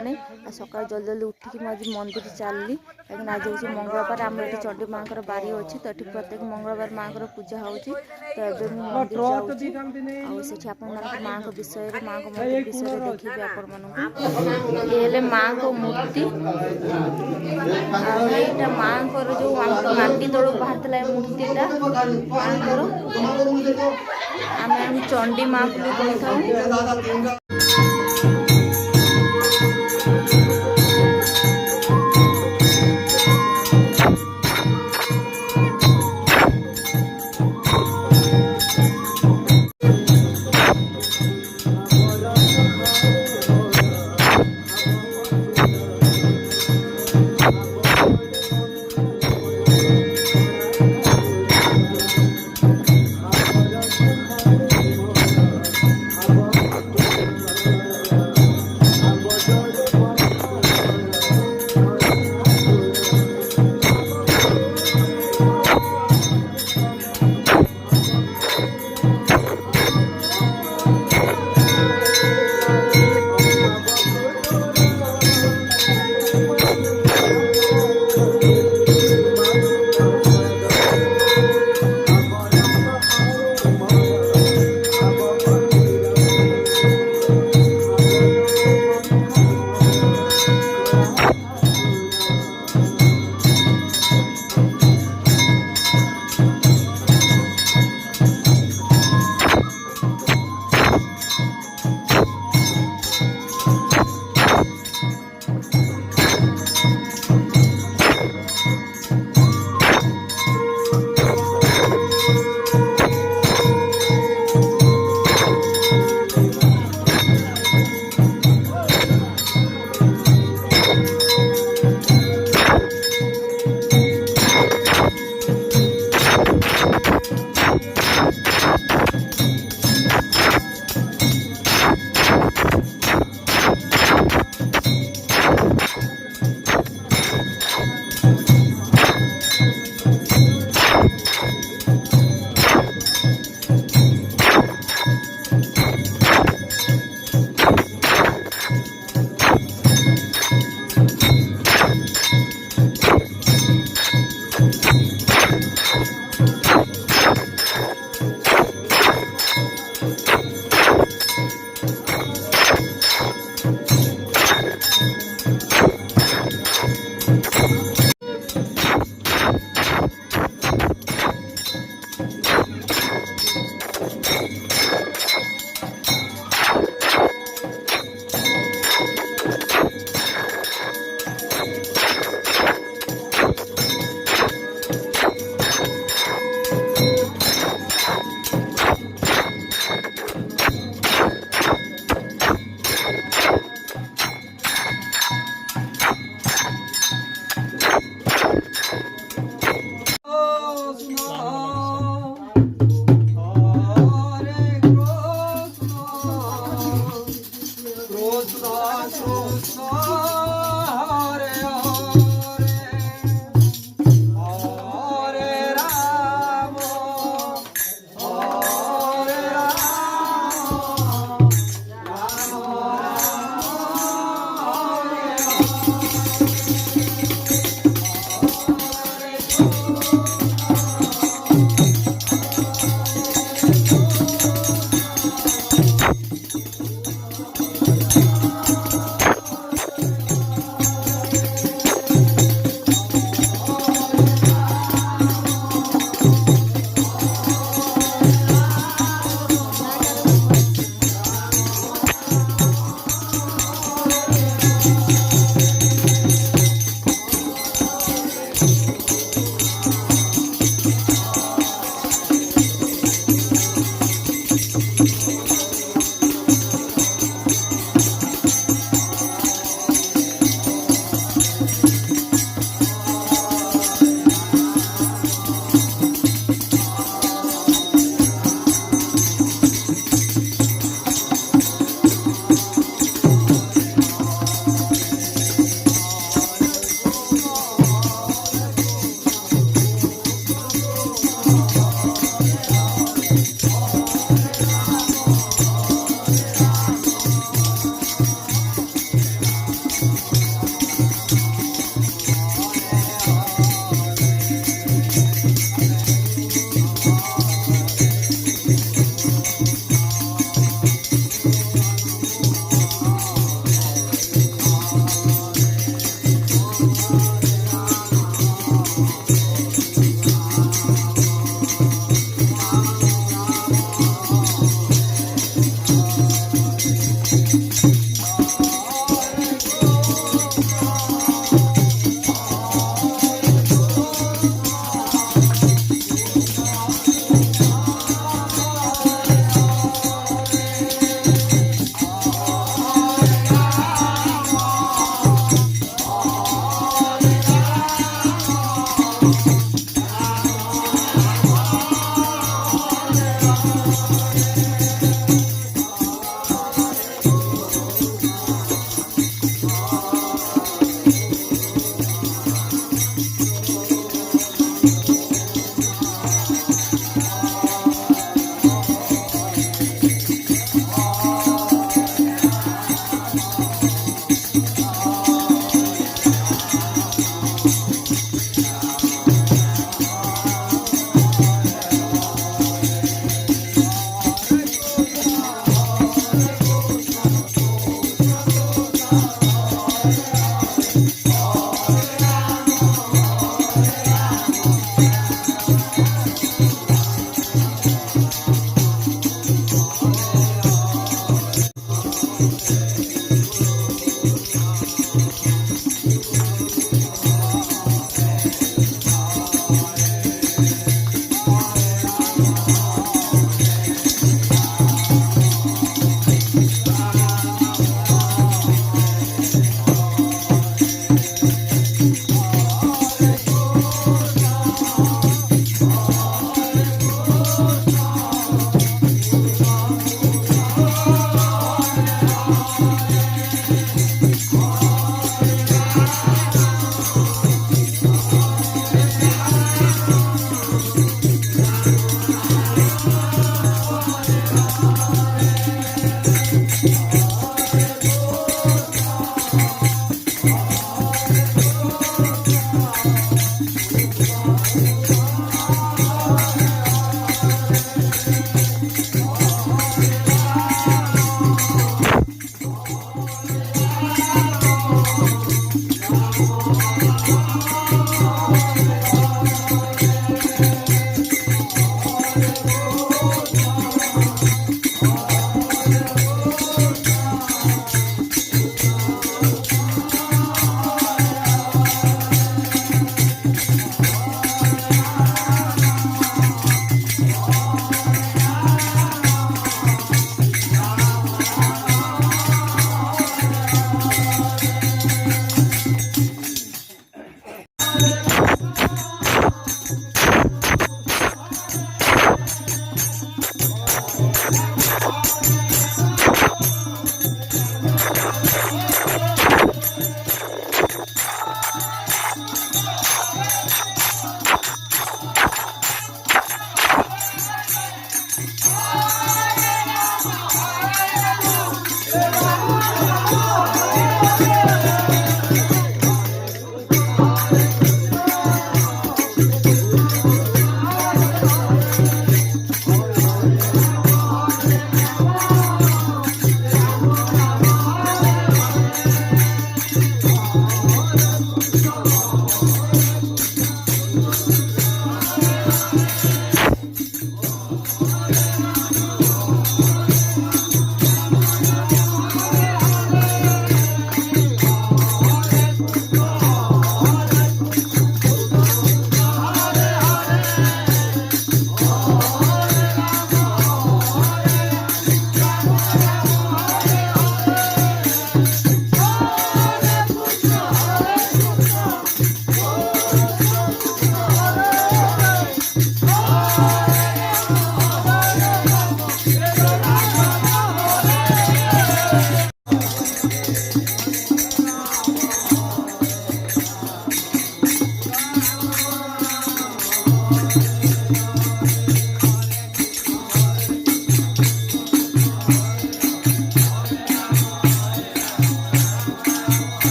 मैंने सकाल जल्दी जल्दी उठिकी आज मंदिर चलली कहीं आज हूँ मंगलवार आम ये चंडी माँ बारी अच्छी तो ये प्रत्येक मंगलवार माँ पूजा होती तो ये मंदिर जाऊँगी आठ आप माँ विषय माँ मंदिर विषय देखिए आपण ये माँ को मूर्ति आईटा माँ जो माटी तौक बाहर मूर्तिटा आम चंडी माँ को कही था।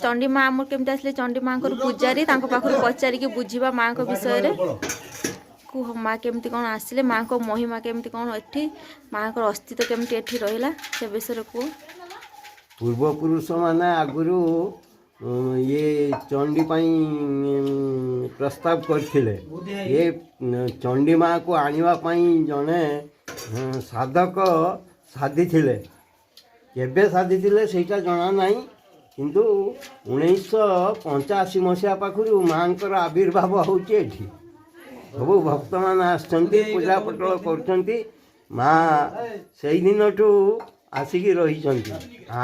चंडी माँ आम केमती आसले चंडी माँ पूजारी पाखर पचारिक बुझा माँ विषय कुह माँ केमती कौन आसिले माँ को महिमा केमती कौन एठी माँ को अस्तित्व केमती एठी रहिला से विषय कुह पूर्वपुरुष माने आगुरु ये चंडी प्रस्ताव करथिले ये चंडी माँ को आनिबा जने साधक साधी थिले केबे साधी थिले सेटा जना नाही किंतु 1985 मसीहा पाखरु माँकर आविर्भाव होउचे एठी सब भक्त मान आछंती पूजा पटल करछंती माँ सेई दिनठू आसिकी रही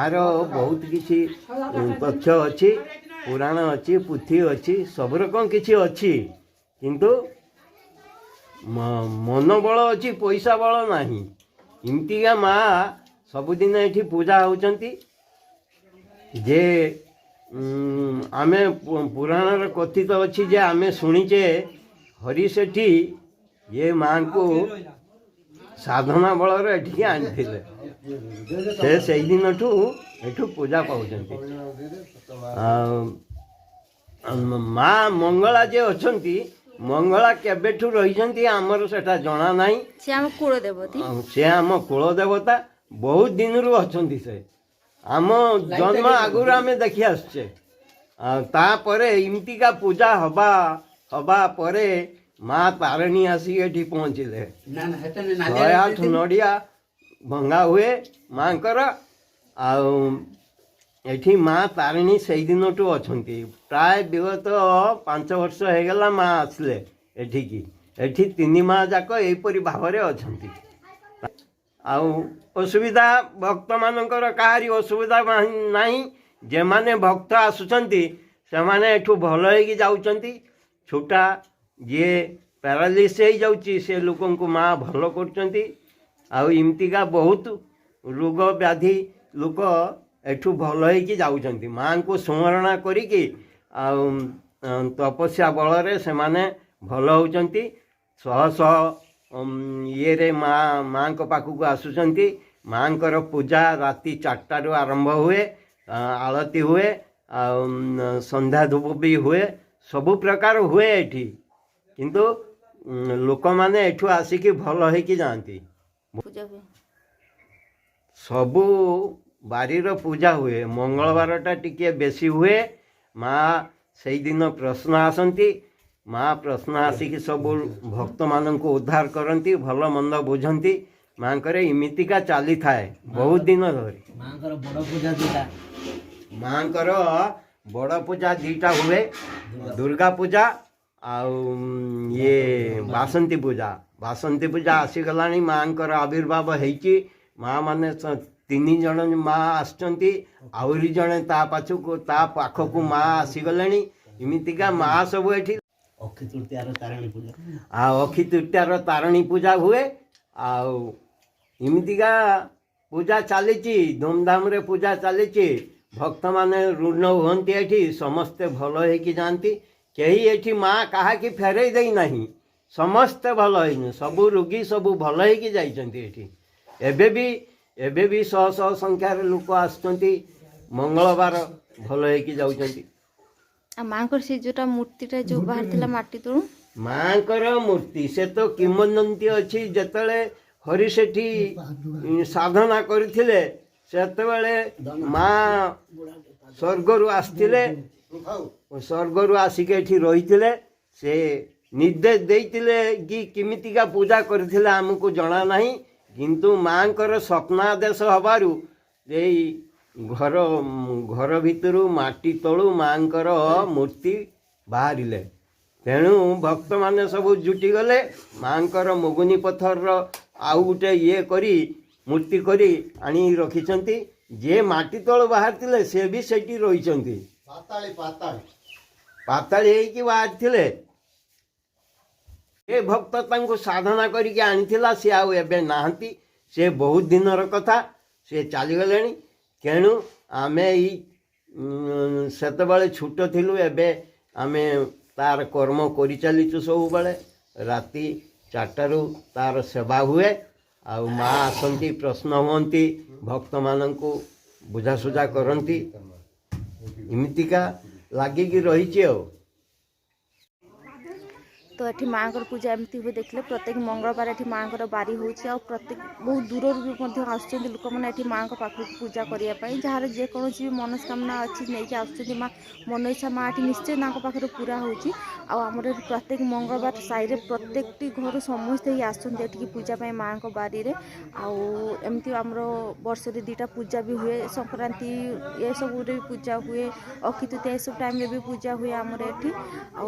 आर बहुत किसी तथ्य अच्छी पुराण अच्छी पुथी अच्छी सब रकम किसी अच्छी किंतु मनोबल अच्छी पैसा बल नहीं इमतिका माँ सबुदिन ये पूजा होचंती जे आमे पुराण कथित अच्छी जे आमे शुणीचे हरि सेठी ये माँ को साधना बल एठिकी आनी से दिन एठू पूजा पाउछंती माँ मंगला जे अछंती मंगला केबेठू रहिछंती हमर सेटा जणा नाही से हम कुल देवती से हम कुल देवता बहुत दिन रु अछंती से आम जन्म आगुर आमे देखि आछे तापरे इमतिका पूजा हबा परे माँ तारिणी आसी एठी पहुँचले 108 नड़िया भंगा हुए माँ एठी माँ तारिणी से दिन टू अच्छा प्राय विगत 5 वर्ष हो गला माँ आसले एठिकी एठी 3 माँ जाक यहपरी भाव असुविधा भक्त मानकर कहारी असुविधा नहीं जेमाने भक्त आसुचंती सेमाने एठू भल होगी जाउचंती छोटा जे पैरालिस हो जाउची से लोकन को माँ भल करचंती आउ इमतिका बहुत रोग व्याधि लोक एठू भल होगी जाउचंती माँ को स्मरण करिकी आउ तपस्या बल से माने भल होचंती शह शह ये रे माँ को पाखक आसुचंती माँ कर पूजा राति 4टारू आरंभ हुए आलती हुए संध्या धूप भी हुए सबु प्रकार हुए एठी किंतु लोक माने एठू आसिकी भल होइकी जाती पूजा हुए सबु बारीर पूजा हुए मंगलवारटा टिके बेसी हुए माँ से दिन प्रश्न आसती माँ प्रश्न आसिकी सब भक्त मान को उद्धार करती भल मंद बुझंती माँ करे इमितिका चली थाए बहुत दिन धरी माँ बड़ पूजा दीटा हुए दुर्गा पूजा ये बासंती पूजा आसीगला माँ आविर्भाव होती माँ माने 3 जन माँ आसचंती आउरी जने ता पाछको ता पाखको माँ आसीगले इमितिका माँ सब एठी अक्षी तृतीयार तारणी पूजा हुए इमितिका पूजा चली धूमधाम रे पूजा चली भक्त माने ऋण हुंती एठी समस्ते भल होइकी जाती कहीं एठी माँ कहा कि फेरई दे नहीं समस्ते भल होइनु सबु रोगी सबु भल होइकी जाइछंती एठी एबे भी शह शह संख्यार लोक आसुचंती मंगलवार भल होइकी जाउचंती माँ को से जोटा मूर्तिटा जो बाहर थिला माटी तळु माँ मूर्ति से तो किंवदंती अच्छी जतले हरि सेठी साधना करथिले सेतबेले माँ स्वर्गरु आसथिले स्वर्गरु आसिके एठी रहिथिले से निर्देश देइथिले कि किमितिका पूजा करथिले हमको जणा नाही किंतु माँ कर स्वप्नादेश हबारु एई घर भितरु माटी तळु माँ मूर्ति बाहरिले तेणु भक्त माने सब जुटी गले माँ मुगुनी पत्थर आउ गोटे ये करी मूर्ति करी आनी रखिछंती जे माटी तळ बाहर थिले से भी सेठी रहिछंती पाताळी हेकी बाहर थिले ए भक्त तांको साधना करिके आनिथिला से आउ एबे नाहंती से बहुत दिनर कथा से चली गलेनी तेणु आमे ई सेतबेले छूट थिलु एबे आमे तार कर्म करि चलीचु सब बेले राति 4टारू तार सेवा हुए आ माँ आसती प्रश्न हुंती भक्त मानू बुझासुझा करती इमितिका लगिकी रही तो ये माँ पूजा एमती हुए देखले प्रत्येक मंगलवार ये माँ बारी हो प्रत्येक बहुत दूर भी आस लोक मैंने माँ पाख पूजा करने जार जेकोसी भी मनस्कामना अच्छी नहीं आस माँ मन इच्छा माँ निश्चय पाखे पूरा होमर प्रत्येक मंगलवार साई रे प्रत्येक घर समस्ते आसती पूजा माँ बारी रे आमती आमर वर्ष 2टा पूजा भी हुए संक्रांति ये सब भी पूजा हुए अक्षय तृतीया ये सब टाइम भी पूजा हुए आमर ये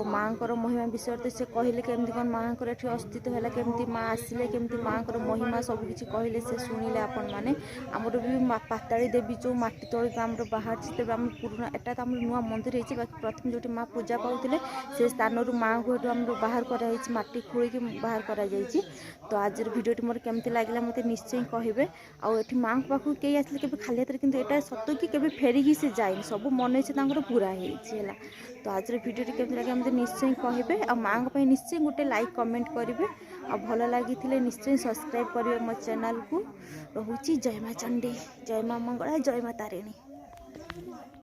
माँ महिमा विषय तो से कहले केमती कौन माँ को अस्तित्व है केमती माँ आसिले केमती माँ को महिमा सबकि कहले से शुणिले आपण मैंने आमर भी पाताड़ी देवी जो माटी तल आम बाहर तेज आम पुराना एटा तो आम नुआ मंदिर है बाकी प्रथम जो माँ पूजा पाते से स्थान माँ को आम बाहर कराई माटी खोलिकी बाहर करा तो आज भिडियोटी मोर केमती लगे मत निश्चय कहे आठ माँ पाखु कई आसले के खाली हाथ कि यहाँ सत कि केवे फेरिकी से जाए सब मन इच्छा पूरा है तो आज भिडियोटी केमती लगे मत निश्चय कहे आ माँ निश्चय गोटे लाइक कमेंट करेंगे आ भल लगी निश्चय सब्सक्राइब करेंगे मो चैनल को। रोची जय माँ चंडी, जय माँ मंगला, जय माँ तारिणी।